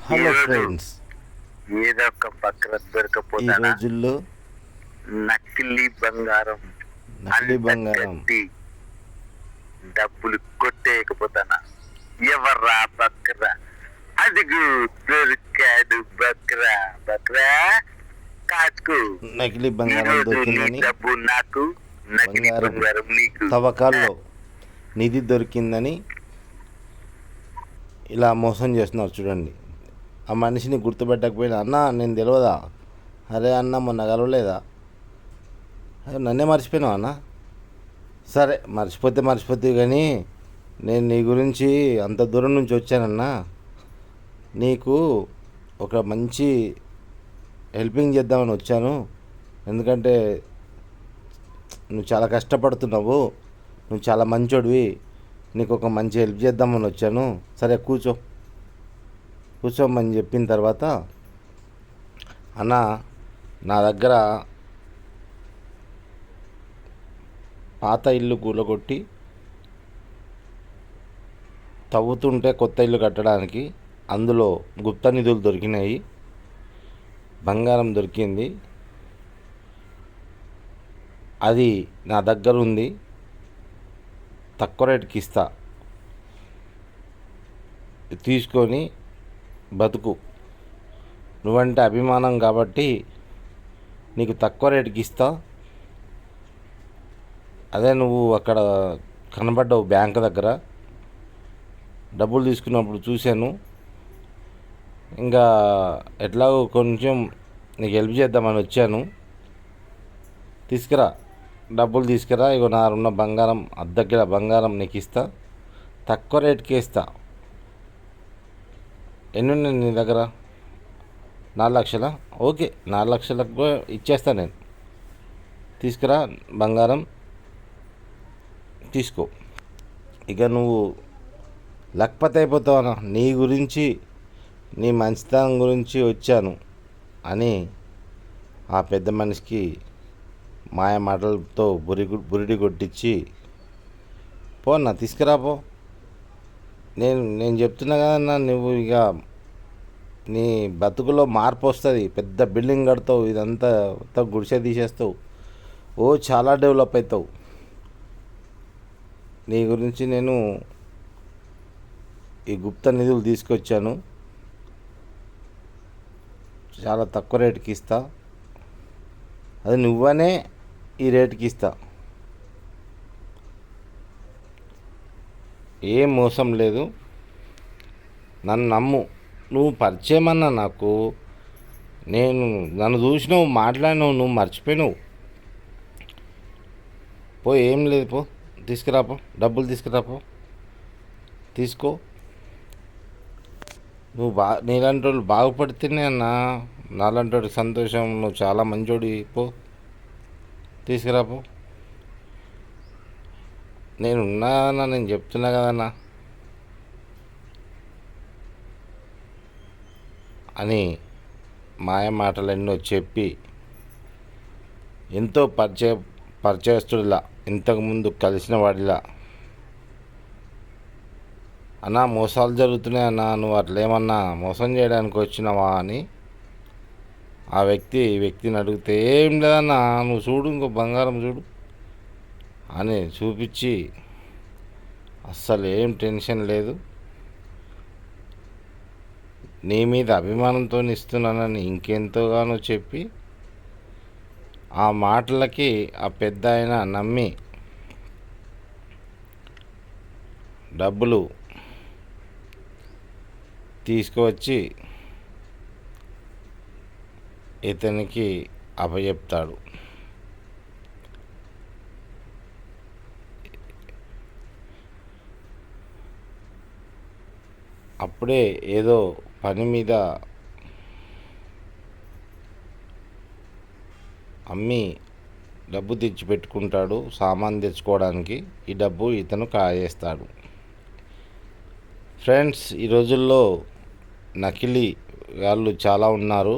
Hello ఈరోజు friends. ఏదో ఒక పక్కన ఈ దొరకపోతానా రోజుల్లో నకిలీ బంగారం నకిలీ బంగారం అంటగట్టి డబ్బులు కొట్టేయకపోతానా? ఎవర్రా బక్రా? అదిగు దొరికాడు బక్రా. బక్రా కాచుకో. నకిలీ బంగారం ఈరోజు నీ దొరికిందని డబ్బు నాకు, నకిలీ బంగారం బంగారం నీకు. తవ్వకాల్లో నిధి దొరికిందని ఇలా మోసం చేస్తున్నారు చూడండి. ఆ మనిషిని గుర్తుపెట్టకపోయినా, అన్న నేను తెలియదా, అరే అన్న మొన్న కలవలేదా, నన్నే మర్చిపోయినావు అన్న, సరే మర్చిపోతే కానీ నేను నీ గురించి అంత దూరం నుంచి వచ్చానన్నా, నీకు ఒక మంచి హెల్పింగ్ చేద్దామని వచ్చాను. ఎందుకంటే నువ్వు చాలా కష్టపడుతున్నావు, నువ్వు చాలా మంచోడివి, నీకు ఒక మంచి హెల్ప్ చేద్దామని వచ్చాను. సరే కూర్చోమని చెప్పిన తర్వాత, అన్న నా దగ్గర పాత ఇల్లు కూలగొట్టి తవ్వుతుంటే కొత్త ఇల్లు కట్టడానికి అందులో గుప్త నిధులు దొరికినాయి, బంగారం దొరికింది, అది నా దగ్గర ఉంది, తక్కువ రేటుకి ఇస్తా, తీసుకొని బతుకు. నువ్వంటే అభిమానం కాబట్టి నీకు తక్కువ రేటుకి ఇస్తా. అదే నువ్వు అక్కడ కనబడ్డావు బ్యాంక్ దగ్గర, డబ్బులు తీసుకున్నప్పుడు చూశాను. ఇంకా ఎట్లాగో కొంచెం నీకు హెల్ప్ చేద్దామని వచ్చాను, తీసుకురా, డబ్బులు తీసుకురా, ఇగో నా ఉన్న బంగారం అర్ధ బంగారం నీకు ఇస్తా, తక్కువ రేటుకి ఇస్తా. ఎన్ని ఉన్నాయి నీ దగ్గర? 4 లక్షలా? ఓకే, 4 లక్షలకు ఇచ్చేస్తా నేను. తీసుకురా బంగారం, తీసుకో. ఇక నువ్వు లక్పతి అయిపోతావనా, నీ గురించి నీ మంచితనం గురించి వచ్చాను అని ఆ పెద్ద మనిషికి మాయ మాటలతో బురిడి కొట్టించి, పోన్నా తీసుకురాపో, నేను చెప్తున్నా కదన్నా, నువ్వు ఇక నీ బతుకులో మార్పు వస్తుంది, పెద్ద బిల్డింగ్ కడతావు, ఇదంతా మొత్తం గుడిసె తీసేస్తావు, చాలా డెవలప్ అవుతావు. నీ గురించి నేను ఈ గుప్త నిధులు తీసుకొచ్చాను, చాలా తక్కువ రేటుకి ఇస్తా, అది నువ్వనే ఈ రేటుకి ఇస్తా, ఏం మోసం లేదు, నన్ను నమ్ము. నువ్వు పరిచయం అన్నా నాకు, నన్ను చూసినావు, మాట్లాడినావు, నువ్వు మర్చిపోయినావు. ఏం లేదు, తీసుకురాపో, డబ్బులు తీసుకురాపో, తీసుకో. నువ్వు నీలాంటి వాళ్ళు బాగుపడితేనే అన్నా నాలాంటి వాడికి సంతోషం. నువ్వు చాలా మంచోడి, తీసుకురాపో. నేనున్నా, నేను చెప్తున్నా కదన్నా అని మాయ మాటలెన్నో చెప్పి, ఎంతో పరిచయస్తుడిలా, ఇంతకుముందు కలిసిన వాడిలా, అన్నా మోసాలు జరుగుతున్నాయి అన్నా, నువ్వు అట్లేమన్నా మోసం చేయడానికి వచ్చినావా అని ఆ వ్యక్తిని అడిగితే, ఏం లేదన్నా, నువ్వు చూడు, ఇంకో బంగారం చూడు అని చూపించి, అస్సలు ఏం టెన్షన్ లేదు, నీ మీద అభిమానంతో ఇస్తున్నానని ఇంకెంతోగానో చెప్పి, ఆ మాటలకి ఆ పెద్ద ఆయన నమ్మి డబ్బులు తీసుకువచ్చి ఇతనికి అప్పచెప్తాడు. అప్పుడే ఏదో పని మీద అమ్మి డబ్బు తెచ్చిపెట్టుకుంటాడు, సామాన్ తెచ్చుకోవడానికి. ఈ డబ్బు ఇతను కాజేస్తాడు. ఫ్రెండ్స్, ఈ రోజుల్లో నకిలీ వాళ్ళు చాలా ఉన్నారు.